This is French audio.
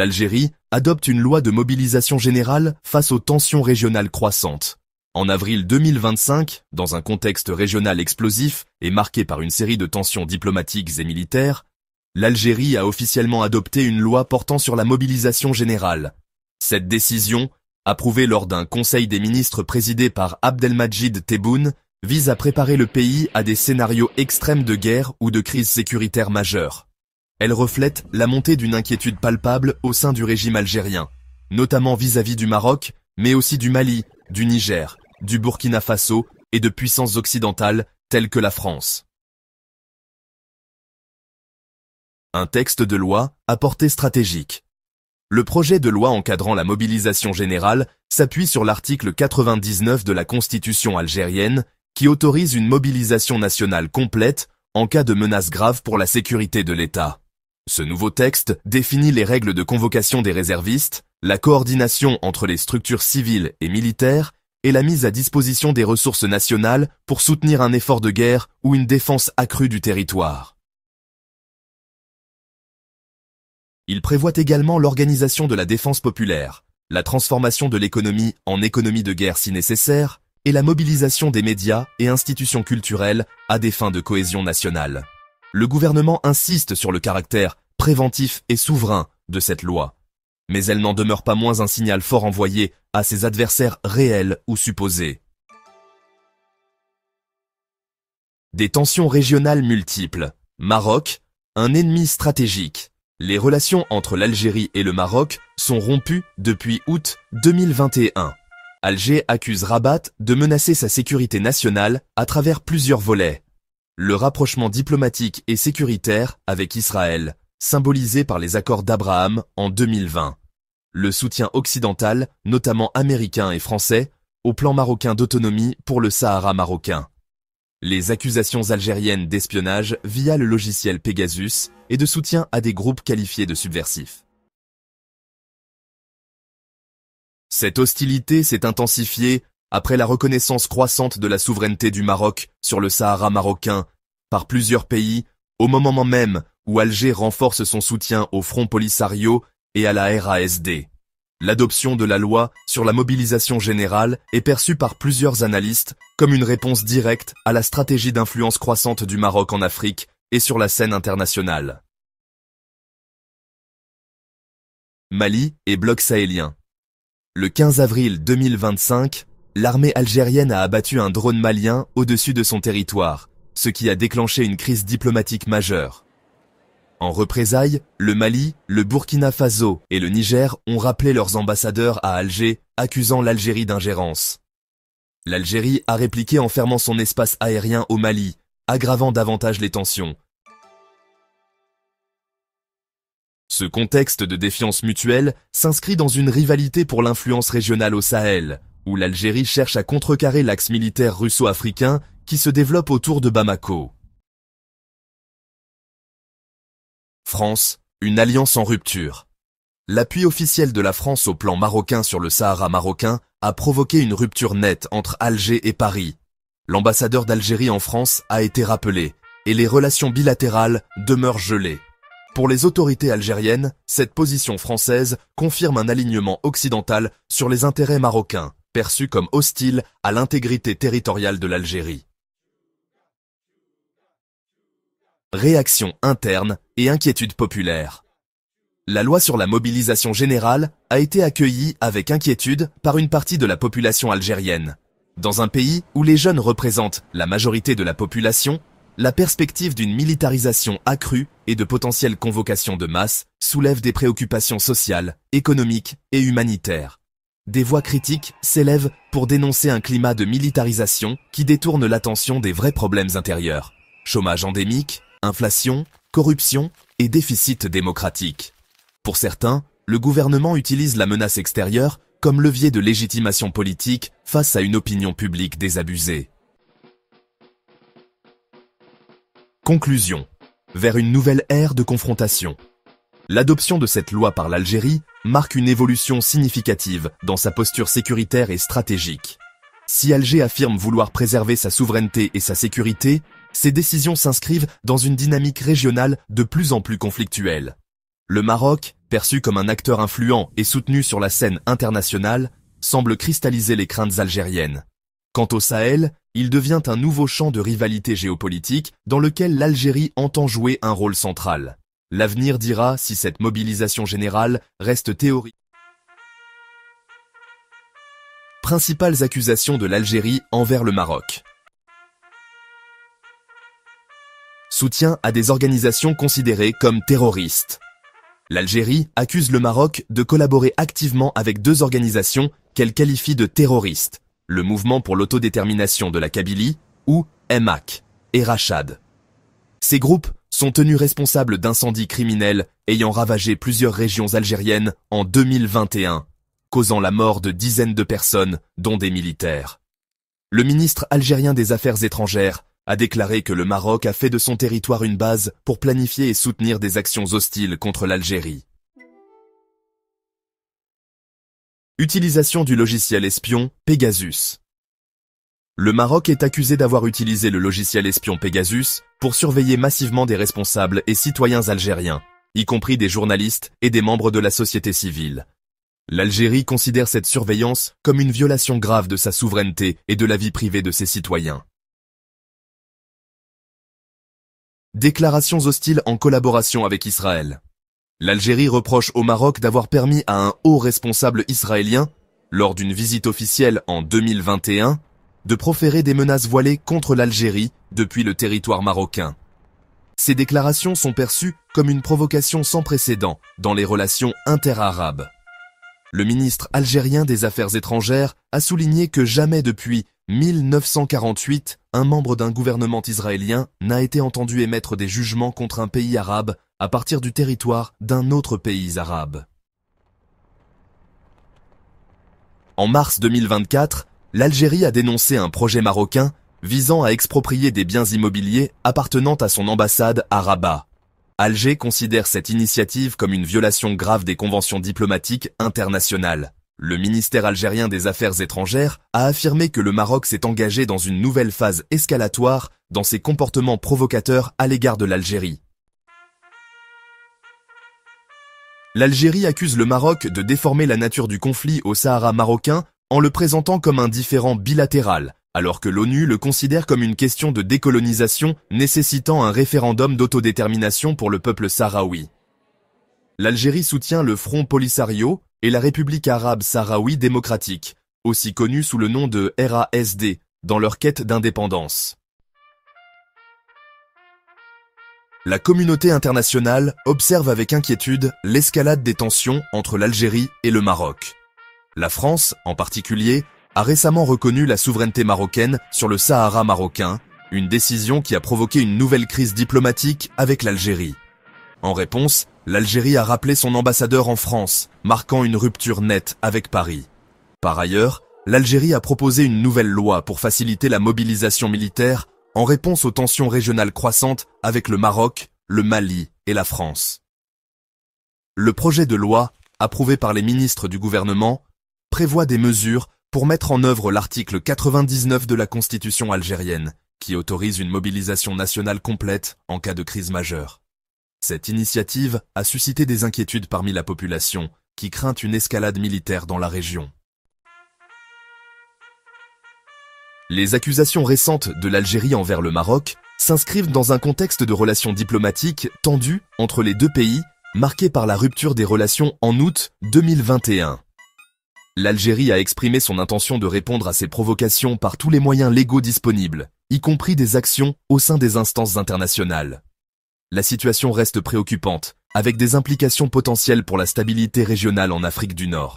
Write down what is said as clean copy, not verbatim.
l'Algérie adopte une loi de mobilisation générale face aux tensions régionales croissantes. En avril 2025, dans un contexte régional explosif et marqué par une série de tensions diplomatiques et militaires, l'Algérie a officiellement adopté une loi portant sur la mobilisation générale. Cette décision, approuvée lors d'un conseil des ministres présidé par Abdelmadjid Tebboune, vise à préparer le pays à des scénarios extrêmes de guerre ou de crise sécuritaire majeure. Elle reflète la montée d'une inquiétude palpable au sein du régime algérien, notamment vis-à-vis du Maroc, mais aussi du Mali, du Niger, du Burkina Faso et de puissances occidentales telles que la France. Un texte de loi à portée stratégique. Le projet de loi encadrant la mobilisation générale s'appuie sur l'article 99 de la Constitution algérienne qui autorise une mobilisation nationale complète en cas de menace grave pour la sécurité de l'État. Ce nouveau texte définit les règles de convocation des réservistes, la coordination entre les structures civiles et militaires et la mise à disposition des ressources nationales pour soutenir un effort de guerre ou une défense accrue du territoire. Il prévoit également l'organisation de la défense populaire, la transformation de l'économie en économie de guerre si nécessaire, et la mobilisation des médias et institutions culturelles à des fins de cohésion nationale. Le gouvernement insiste sur le caractère préventif et souverain de cette loi, mais elle n'en demeure pas moins un signal fort envoyé à ses adversaires réels ou supposés. Des tensions régionales multiples. Maroc, un ennemi stratégique. Les relations entre l'Algérie et le Maroc sont rompues depuis août 2021. Alger accuse Rabat de menacer sa sécurité nationale à travers plusieurs volets. Le rapprochement diplomatique et sécuritaire avec Israël, symbolisé par les accords d'Abraham en 2020. Le soutien occidental, notamment américain et français, au plan marocain d'autonomie pour le Sahara marocain. Les accusations algériennes d'espionnage via le logiciel Pegasus et de soutien à des groupes qualifiés de subversifs. Cette hostilité s'est intensifiée après la reconnaissance croissante de la souveraineté du Maroc sur le Sahara marocain par plusieurs pays, au moment même où Alger renforce son soutien au Front Polisario et à la RASD. L'adoption de la loi sur la mobilisation générale est perçue par plusieurs analystes comme une réponse directe à la stratégie d'influence croissante du Maroc en Afrique et sur la scène internationale. Mali et bloc sahélien. Le 15 avril 2025, l'armée algérienne a abattu un drone malien au-dessus de son territoire, ce qui a déclenché une crise diplomatique majeure. En représailles, le Mali, le Burkina Faso et le Niger ont rappelé leurs ambassadeurs à Alger, accusant l'Algérie d'ingérence. L'Algérie a répliqué en fermant son espace aérien au Mali, aggravant davantage les tensions. Ce contexte de défiance mutuelle s'inscrit dans une rivalité pour l'influence régionale au Sahel, où l'Algérie cherche à contrecarrer l'axe militaire russo-africain qui se développe autour de Bamako. France, une alliance en rupture. L'appui officiel de la France au plan marocain sur le Sahara marocain a provoqué une rupture nette entre Alger et Paris. L'ambassadeur d'Algérie en France a été rappelé, et les relations bilatérales demeurent gelées. Pour les autorités algériennes, cette position française confirme un alignement occidental sur les intérêts marocains, perçus comme hostiles à l'intégrité territoriale de l'Algérie. Réaction interne et inquiétude populaire. La loi sur la mobilisation générale a été accueillie avec inquiétude par une partie de la population algérienne. Dans un pays où les jeunes représentent la majorité de la population, la perspective d'une militarisation accrue et de potentielles convocations de masse soulève des préoccupations sociales, économiques et humanitaires. Des voix critiques s'élèvent pour dénoncer un climat de militarisation qui détourne l'attention des vrais problèmes intérieurs. Chômage endémique, inflation, corruption et déficit démocratique. Pour certains, le gouvernement utilise la menace extérieure comme levier de légitimation politique face à une opinion publique désabusée. Conclusion. Vers une nouvelle ère de confrontation. L'adoption de cette loi par l'Algérie marque une évolution significative dans sa posture sécuritaire et stratégique. Si Alger affirme vouloir préserver sa souveraineté et sa sécurité, ces décisions s'inscrivent dans une dynamique régionale de plus en plus conflictuelle. Le Maroc, perçu comme un acteur influent et soutenu sur la scène internationale, semble cristalliser les craintes algériennes. Quant au Sahel, il devient un nouveau champ de rivalité géopolitique dans lequel l'Algérie entend jouer un rôle central. L'avenir dira si cette mobilisation générale reste théorique. Principales accusations de l'Algérie envers le Maroc. Soutien à des organisations considérées comme terroristes. L'Algérie accuse le Maroc de collaborer activement avec deux organisations qu'elle qualifie de terroristes, le Mouvement pour l'autodétermination de la Kabylie, ou MAC, et Rachad. Ces groupes sont tenus responsables d'incendies criminels ayant ravagé plusieurs régions algériennes en 2021, causant la mort de dizaines de personnes, dont des militaires. Le ministre algérien des Affaires étrangères a déclaré que le Maroc a fait de son territoire une base pour planifier et soutenir des actions hostiles contre l'Algérie. Utilisation du logiciel espion Pegasus. Le Maroc est accusé d'avoir utilisé le logiciel espion Pegasus pour surveiller massivement des responsables et citoyens algériens, y compris des journalistes et des membres de la société civile. L'Algérie considère cette surveillance comme une violation grave de sa souveraineté et de la vie privée de ses citoyens. Déclarations hostiles en collaboration avec Israël. L'Algérie reproche au Maroc d'avoir permis à un haut responsable israélien, lors d'une visite officielle en 2021, de proférer des menaces voilées contre l'Algérie depuis le territoire marocain. Ces déclarations sont perçues comme une provocation sans précédent dans les relations interarabes. Le ministre algérien des Affaires étrangères a souligné que jamais depuis 1948, un membre d'un gouvernement israélien n'a été entendu émettre des jugements contre un pays arabe à partir du territoire d'un autre pays arabe. En mars 2024, l'Algérie a dénoncé un projet marocain visant à exproprier des biens immobiliers appartenant à son ambassade à Rabat. Alger considère cette initiative comme une violation grave des conventions diplomatiques internationales. Le ministère algérien des Affaires étrangères a affirmé que le Maroc s'est engagé dans une nouvelle phase escalatoire dans ses comportements provocateurs à l'égard de l'Algérie. L'Algérie accuse le Maroc de déformer la nature du conflit au Sahara marocain en le présentant comme un différend bilatéral, alors que l'ONU le considère comme une question de décolonisation nécessitant un référendum d'autodétermination pour le peuple sahraoui. L'Algérie soutient le Front Polisario et la République arabe sahraoui démocratique, aussi connue sous le nom de RASD, dans leur quête d'indépendance. La communauté internationale observe avec inquiétude l'escalade des tensions entre l'Algérie et le Maroc. La France, en particulier, a récemment reconnu la souveraineté marocaine sur le Sahara marocain, une décision qui a provoqué une nouvelle crise diplomatique avec l'Algérie. En réponse, l'Algérie a rappelé son ambassadeur en France, marquant une rupture nette avec Paris. Par ailleurs, l'Algérie a proposé une nouvelle loi pour faciliter la mobilisation militaire en réponse aux tensions régionales croissantes avec le Maroc, le Mali et la France. Le projet de loi, approuvé par les ministres du gouvernement, prévoit des mesures pour mettre en œuvre l'article 99 de la Constitution algérienne, qui autorise une mobilisation nationale complète en cas de crise majeure. Cette initiative a suscité des inquiétudes parmi la population, qui craint une escalade militaire dans la région. Les accusations récentes de l'Algérie envers le Maroc s'inscrivent dans un contexte de relations diplomatiques tendues entre les deux pays, marqué par la rupture des relations en août 2021. L'Algérie a exprimé son intention de répondre à ces provocations par tous les moyens légaux disponibles, y compris des actions au sein des instances internationales. La situation reste préoccupante, avec des implications potentielles pour la stabilité régionale en Afrique du Nord.